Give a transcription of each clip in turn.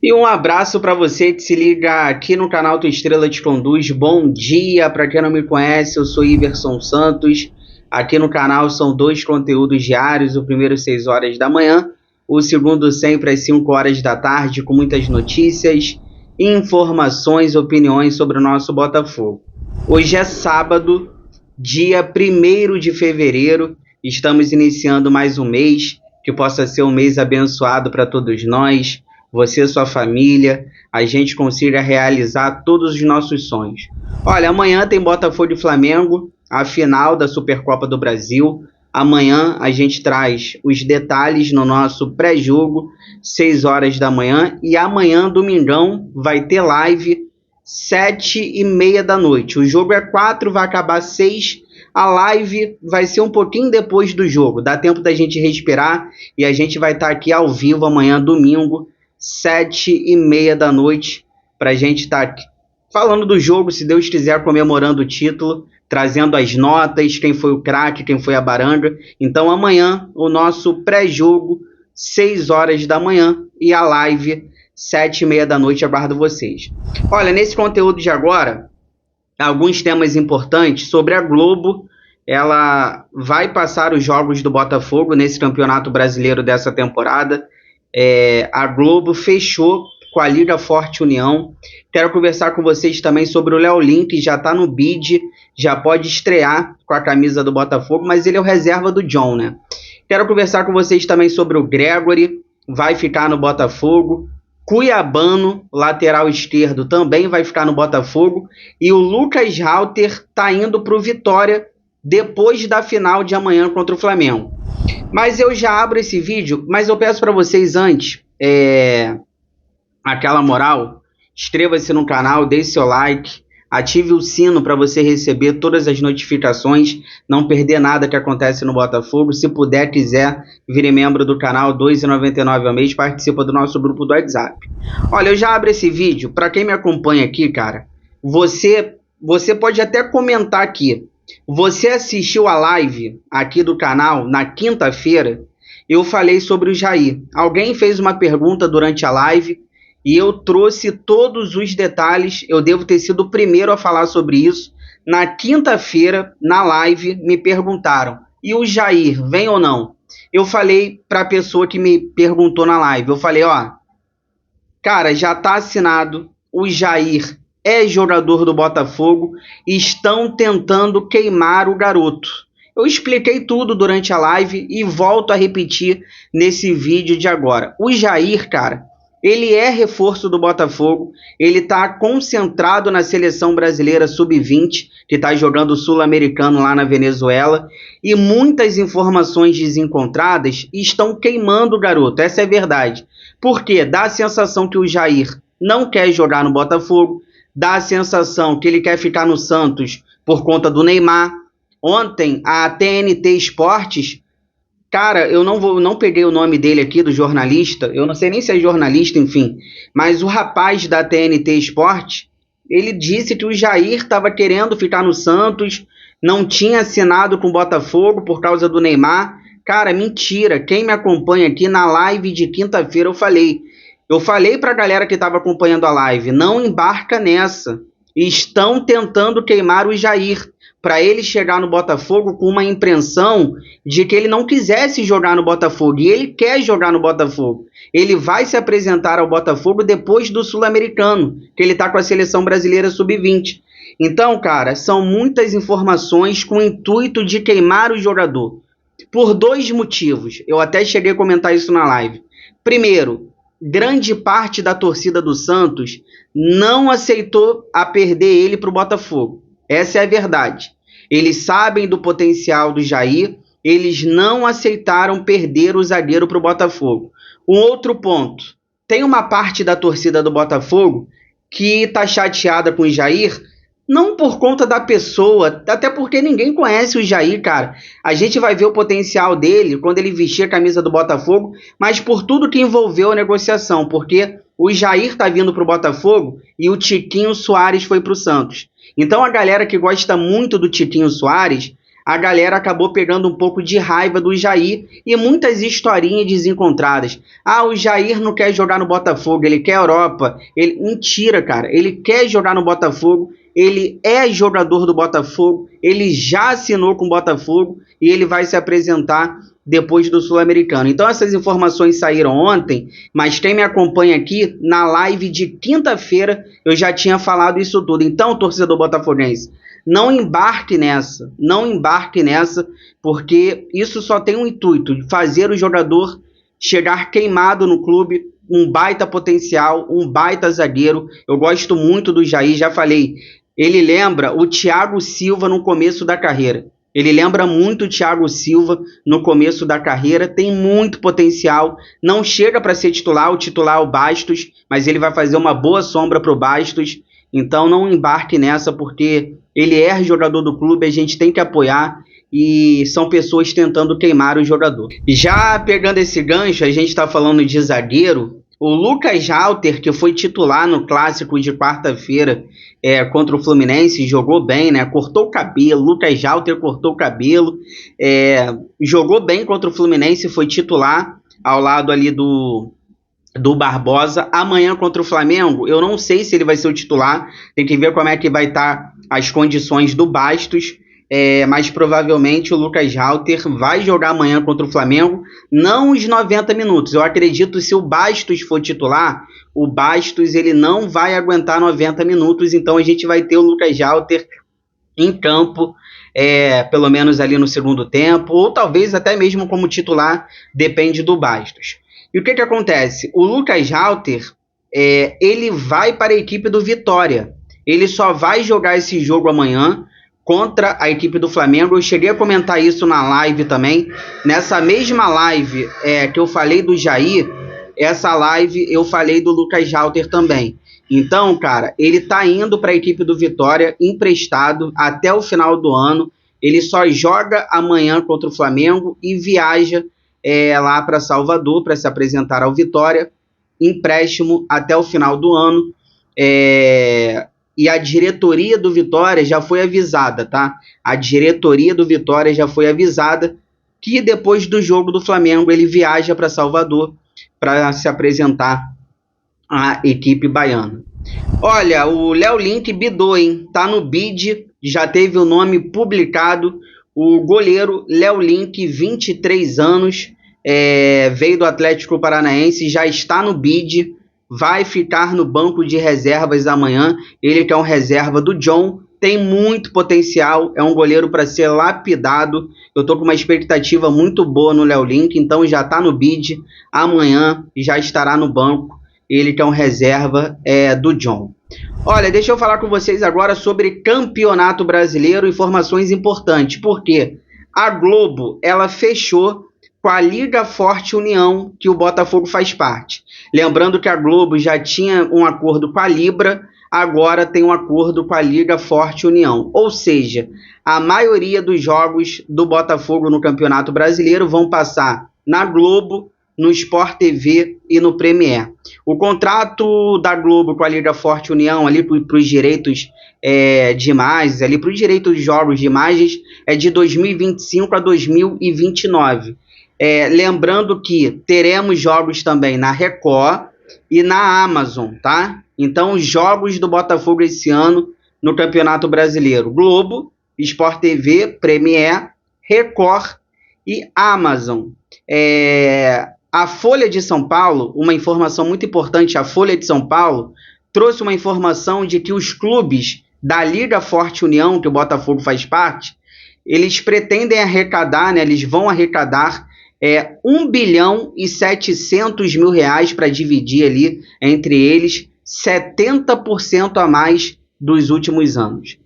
E um abraço para você que se liga aqui no canal Tua Estrela Te Conduz. Bom dia, para quem não me conhece, eu sou Iverson Santos. Aqui no canal são dois conteúdos diários, o primeiro às 6 horas da manhã, o segundo sempre às 5 horas da tarde, com muitas notícias, informações, opiniões sobre o nosso Botafogo. Hoje é sábado, dia 1º de fevereiro, estamos iniciando mais um mês, que possa ser um mês abençoado para todos nós, você, sua família, a gente consiga realizar todos os nossos sonhos. Olha, amanhã tem Botafogo e Flamengo, a final da Supercopa do Brasil. Amanhã a gente traz os detalhes no nosso pré-jogo, 6 horas da manhã. E amanhã, domingão, vai ter live, 7h30 da noite. O jogo é 4, vai acabar 6. A live vai ser um pouquinho depois do jogo. Dá tempo da gente respirar e a gente vai estar aqui ao vivo amanhã, domingo, 7h30 da noite, para a gente estar falando do jogo, se Deus quiser, comemorando o título, trazendo as notas, quem foi o craque, quem foi a baranga. Então amanhã o nosso pré-jogo, 6 horas da manhã, e a live, 7h30 da noite, aguardo vocês. Olha, nesse conteúdo de agora, alguns temas importantes sobre a Globo. Ela vai passar os jogos do Botafogo nesse Campeonato Brasileiro dessa temporada. A Globo fechou com a Liga Forte União. Quero conversar com vocês também sobre o Léo Lin, que já está no bid, já pode estrear com a camisa do Botafogo, mas ele é o reserva do John, né? Quero conversar com vocês também sobre o Gregory, vai ficar no Botafogo. Cuiabano, lateral esquerdo, também vai ficar no Botafogo. E o Lucas Halter está indo para o Vitória depois da final de amanhã contra o Flamengo. Mas eu já abro esse vídeo, mas eu peço para vocês antes, aquela moral, inscreva-se no canal, deixe seu like, ative o sino para você receber todas as notificações, não perder nada que acontece no Botafogo. Se puder, quiser, vire membro do canal, R$ 2,99 ao mês, participa do nosso grupo do WhatsApp. Olha, eu já abro esse vídeo, para quem me acompanha aqui, cara, você pode até comentar aqui. Você assistiu a live aqui do canal na quinta-feira? Eu falei sobre o Jair. Alguém fez uma pergunta durante a live e eu trouxe todos os detalhes. Eu devo ter sido o primeiro a falar sobre isso. Na quinta-feira, na live, me perguntaram: e o Jair, vem ou não? Eu falei para a pessoa que me perguntou na live, eu falei, cara, já está assinado, o Jair é jogador do Botafogo, estão tentando queimar o garoto. Eu expliquei tudo durante a live e volto a repetir nesse vídeo de agora. O Jair, cara, ele é reforço do Botafogo, ele está concentrado na seleção brasileira sub-20, que está jogando o sul-americano lá na Venezuela, e muitas informações desencontradas estão queimando o garoto, essa é a verdade. Porque dá a sensação que o Jair não quer jogar no Botafogo, dá a sensação que ele quer ficar no Santos por conta do Neymar. Ontem, a TNT Esportes, cara, eu não peguei o nome dele aqui, do jornalista, eu não sei nem se é jornalista, enfim, mas o rapaz da TNT Esportes, ele disse que o Jair estava querendo ficar no Santos, não tinha assinado com o Botafogo por causa do Neymar. Cara, mentira. Quem me acompanha aqui na live de quinta-feira, eu falei para a galera que estava acompanhando a live, não embarca nessa. Estão tentando queimar o Jair para ele chegar no Botafogo com uma impressão de que ele não quisesse jogar no Botafogo. E ele quer jogar no Botafogo. Ele vai se apresentar ao Botafogo depois do Sul-Americano, que ele está com a seleção brasileira sub-20. Então, cara, são muitas informações com o intuito de queimar o jogador. Por 2 motivos. Eu até cheguei a comentar isso na live. Primeiro, grande parte da torcida do Santos não aceitou a perder ele para o Botafogo. Essa é a verdade. Eles sabem do potencial do Jair, eles não aceitaram perder o zagueiro para o Botafogo. Um outro ponto, tem uma parte da torcida do Botafogo que está chateada com o Jair, não por conta da pessoa, até porque ninguém conhece o Jair, cara. A gente vai ver o potencial dele quando ele vestir a camisa do Botafogo, mas por tudo que envolveu a negociação, porque o Jair tá vindo pro Botafogo e o Tiquinho Soares foi pro Santos. Então a galera que gosta muito do Tiquinho Soares a galera acabou pegando um pouco de raiva do Jair e muitas historinhas desencontradas. Ah, o Jair não quer jogar no Botafogo, ele quer a Europa. Mentira, cara, ele quer jogar no Botafogo, ele é jogador do Botafogo, ele já assinou com o Botafogo e ele vai se apresentar depois do Sul-Americano. Então essas informações saíram ontem, mas quem me acompanha aqui, na live de quinta-feira, eu já tinha falado isso tudo. Então, torcedor botafoguense, não embarque nessa, porque isso só tem um intuito, de fazer o jogador chegar queimado no clube, um baita potencial, um baita zagueiro. Eu gosto muito do Jair, já falei, ele lembra o Thiago Silva no começo da carreira. Ele lembra muito o Thiago Silva no começo da carreira, tem muito potencial, não chega para ser titular, o titular é o Bastos, mas ele vai fazer uma boa sombra para o Bastos, então não embarque nessa, porque ele é jogador do clube, a gente tem que apoiar, e são pessoas tentando queimar o jogador. Já pegando esse gancho, a gente está falando de zagueiro, o Lucas Jalter, que foi titular no clássico de quarta-feira contra o Fluminense, jogou bem, né? Cortou o cabelo, Lucas Jalter cortou o cabelo, jogou bem contra o Fluminense, foi titular ao lado ali do Barbosa. Amanhã contra o Flamengo, eu não sei se ele vai ser o titular, tem que ver como é que vai estar as condições do Bastos, mas provavelmente o Lucas Jalter vai jogar amanhã contra o Flamengo, não os 90 minutos. Eu acredito que se o Bastos for titular, o Bastos ele não vai aguentar 90 minutos, então a gente vai ter o Lucas Jalter em campo, pelo menos ali no segundo tempo, ou talvez até mesmo como titular, depende do Bastos. E o que acontece? O Lucas Jalter, ele vai para a equipe do Vitória, ele só vai jogar esse jogo amanhã contra a equipe do Flamengo. Eu cheguei a comentar isso na live também. Nessa mesma live que eu falei do Jair, essa live eu falei do Lucas Jalter também. Então, cara, ele tá indo para a equipe do Vitória emprestado até o final do ano. Ele só joga amanhã contra o Flamengo e viaja lá para Salvador para se apresentar ao Vitória. Empréstimo até o final do ano. E a diretoria do Vitória já foi avisada, tá? A diretoria do Vitória já foi avisada que depois do jogo do Flamengo ele viaja para Salvador para se apresentar à equipe baiana. Olha, o Léo Link bidou, hein? Tá no bid, já teve o nome publicado. O goleiro Léo Link, 23 anos, veio do Atlético Paranaense, já está no bid. Vai ficar no banco de reservas amanhã. Ele que é um reserva do John, tem muito potencial, é um goleiro para ser lapidado. Eu tô com uma expectativa muito boa no Léo Link, então já tá no bid. Amanhã já estará no banco. Ele que é um reserva do John. Olha, deixa eu falar com vocês agora sobre Campeonato Brasileiro, informações importantes. Porque a Globo, ela fechou com a Liga Forte União, que o Botafogo faz parte. Lembrando que a Globo já tinha um acordo com a Libra, agora tem um acordo com a Liga Forte União. Ou seja, a maioria dos jogos do Botafogo no Campeonato Brasileiro vão passar na Globo, no Sport TV e no Premier. O contrato da Globo com a Liga Forte União, ali para os direitos de imagens, ali para os direitos de jogos de imagens, é de 2025 a 2029. Lembrando que teremos jogos também na Record e na Amazon, tá? Então, os jogos do Botafogo esse ano no Campeonato Brasileiro: Globo, Sport TV, Premier, Record e Amazon. A Folha de São Paulo, uma informação muito importante, a Folha de São Paulo trouxe uma informação de que os clubes da Liga Forte União, que o Botafogo faz parte, eles pretendem arrecadar, né, eles vão arrecadar 1 bilhão e 700 mil reais para dividir ali entre eles, 70% a mais dos últimos anos.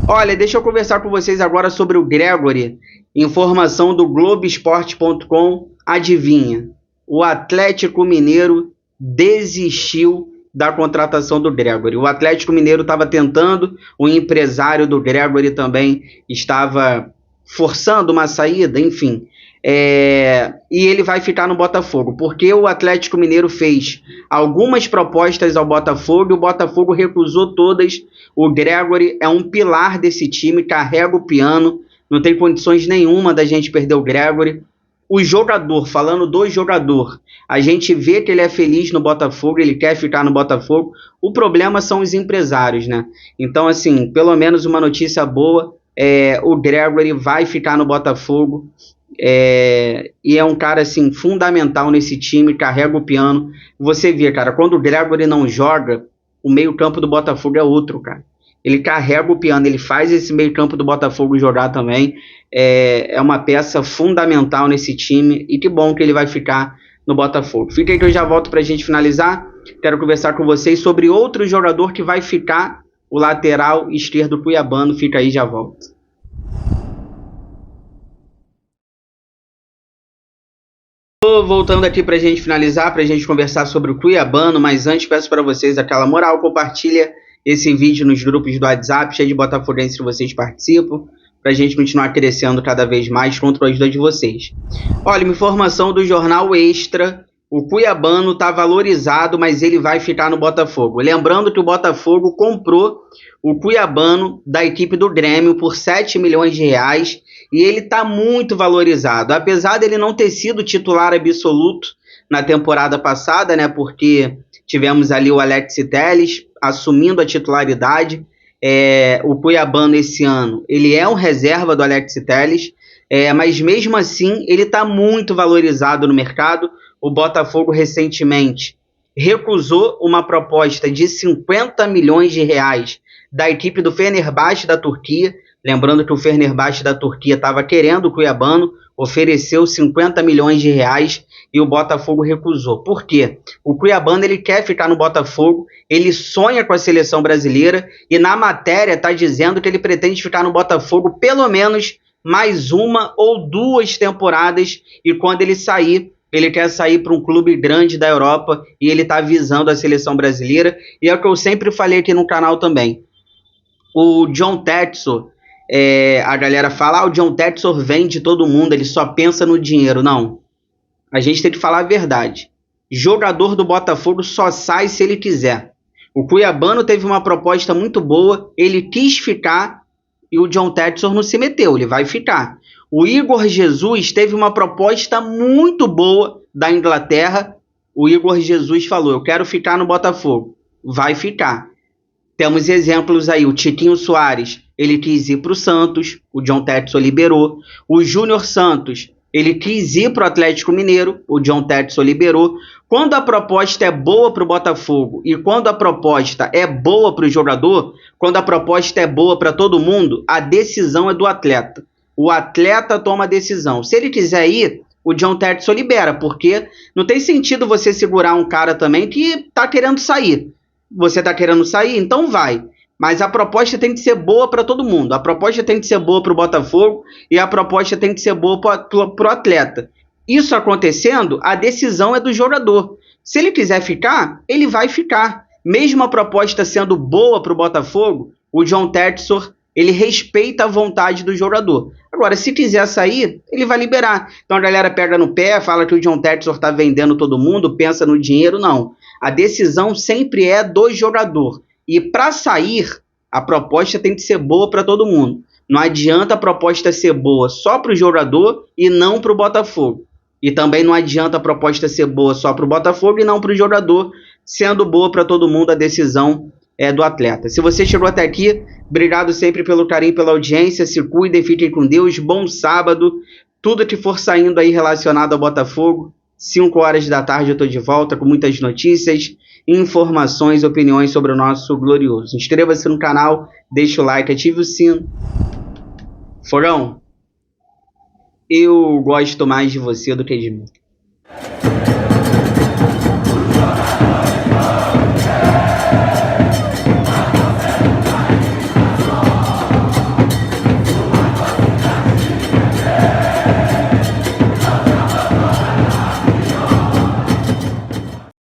Olha, deixa eu conversar com vocês agora sobre o Gregore. Informação do Globoesporte.com. Adivinha? O Atlético Mineiro desistiu da contratação do Gregore. O Atlético Mineiro estava tentando, o empresário do Gregore também estava forçando uma saída, enfim. E ele vai ficar no Botafogo, porque o Atlético Mineiro fez algumas propostas ao Botafogo e o Botafogo recusou todas. O Gregore é um pilar desse time, carrega o piano, não tem condições nenhuma da gente perder o Gregory. O jogador, falando do jogador, a gente vê que ele é feliz no Botafogo, ele quer ficar no Botafogo. O problema são os empresários, né? Então, assim, pelo menos uma notícia boa, o Gregory vai ficar no Botafogo. E é um cara, assim, fundamental nesse time, carrega o piano. Você vê, cara, quando o Gregory não joga, o meio-campo do Botafogo é outro, cara. Ele carrega o piano, ele faz esse meio-campo do Botafogo jogar também. É uma peça fundamental nesse time e que bom que ele vai ficar no Botafogo. Fica aí que eu já volto pra gente finalizar. Quero conversar com vocês sobre outro jogador que vai ficar, o lateral esquerdo cuiabano. Fica aí, já volto. Voltando aqui pra gente finalizar, pra gente conversar sobre o cuiabano, mas antes peço para vocês aquela moral, compartilha esse vídeo nos grupos do WhatsApp, cheio de botafoguenses que vocês participam, pra gente continuar crescendo cada vez mais contra a ajuda de vocês. Olha, uma informação do Jornal Extra, o cuiabano tá valorizado, mas ele vai ficar no Botafogo. Lembrando que o Botafogo comprou o cuiabano da equipe do Grêmio por 7 milhões de reais e ele está muito valorizado. Apesar dele não ter sido titular absoluto na temporada passada, né, porque tivemos ali o Alex Telles assumindo a titularidade. O cuiabano esse ano, ele é um reserva do Alex Telles, mas mesmo assim ele está muito valorizado no mercado. O Botafogo recentemente recusou uma proposta de 50 milhões de reais da equipe do Fenerbahçe da Turquia. Lembrando que o Fenerbahçe da Turquia estava querendo o cuiabano, ofereceu 50 milhões de reais e o Botafogo recusou. Por quê? O cuiabano ele quer ficar no Botafogo, ele sonha com a seleção brasileira e na matéria está dizendo que ele pretende ficar no Botafogo pelo menos mais uma ou duas temporadas e quando ele sair, ele quer sair para um clube grande da Europa e ele está visando a seleção brasileira. E é o que eu sempre falei aqui no canal também. O John Textor, a galera fala, o John Textor vende todo mundo, ele só pensa no dinheiro. Não, a gente tem que falar a verdade. Jogador do Botafogo só sai se ele quiser. O cuiabano teve uma proposta muito boa, ele quis ficar e o John Textor não se meteu, ele vai ficar. O Igor Jesus teve uma proposta muito boa da Inglaterra. O Igor Jesus falou, eu quero ficar no Botafogo. Vai ficar. Temos exemplos aí, o Tiquinho Soares, ele quis ir para o Santos, o John Textor liberou. O Júnior Santos, ele quis ir para o Atlético Mineiro, o John Textor liberou. Quando a proposta é boa para o Botafogo e quando a proposta é boa para o jogador, quando a proposta é boa para todo mundo, a decisão é do atleta. O atleta toma a decisão. Se ele quiser ir, o John Textor libera, porque não tem sentido você segurar um cara também que está querendo sair. Você está querendo sair? Então vai. Mas a proposta tem que ser boa para todo mundo. A proposta tem que ser boa para o Botafogo e a proposta tem que ser boa para o atleta. Isso acontecendo, a decisão é do jogador. Se ele quiser ficar, ele vai ficar. Mesmo a proposta sendo boa para o Botafogo, o John Textor, ele respeita a vontade do jogador. Agora, se quiser sair, ele vai liberar. Então a galera pega no pé, fala que o John Textor está vendendo todo mundo, pensa no dinheiro. Não. A decisão sempre é do jogador. E para sair, a proposta tem que ser boa para todo mundo. Não adianta a proposta ser boa só para o jogador e não para o Botafogo. E também não adianta a proposta ser boa só para o Botafogo e não para o jogador, sendo boa para todo mundo, a decisão é do atleta. Se você chegou até aqui, obrigado sempre pelo carinho, pela audiência, se cuidem, fiquem com Deus, bom sábado, tudo que for saindo aí relacionado ao Botafogo, 5 horas da tarde eu estou de volta com muitas notícias, informações, opiniões sobre o nosso glorioso. Inscreva-se no canal, deixa o like, ative o sino. Forão, eu gosto mais de você do que de mim.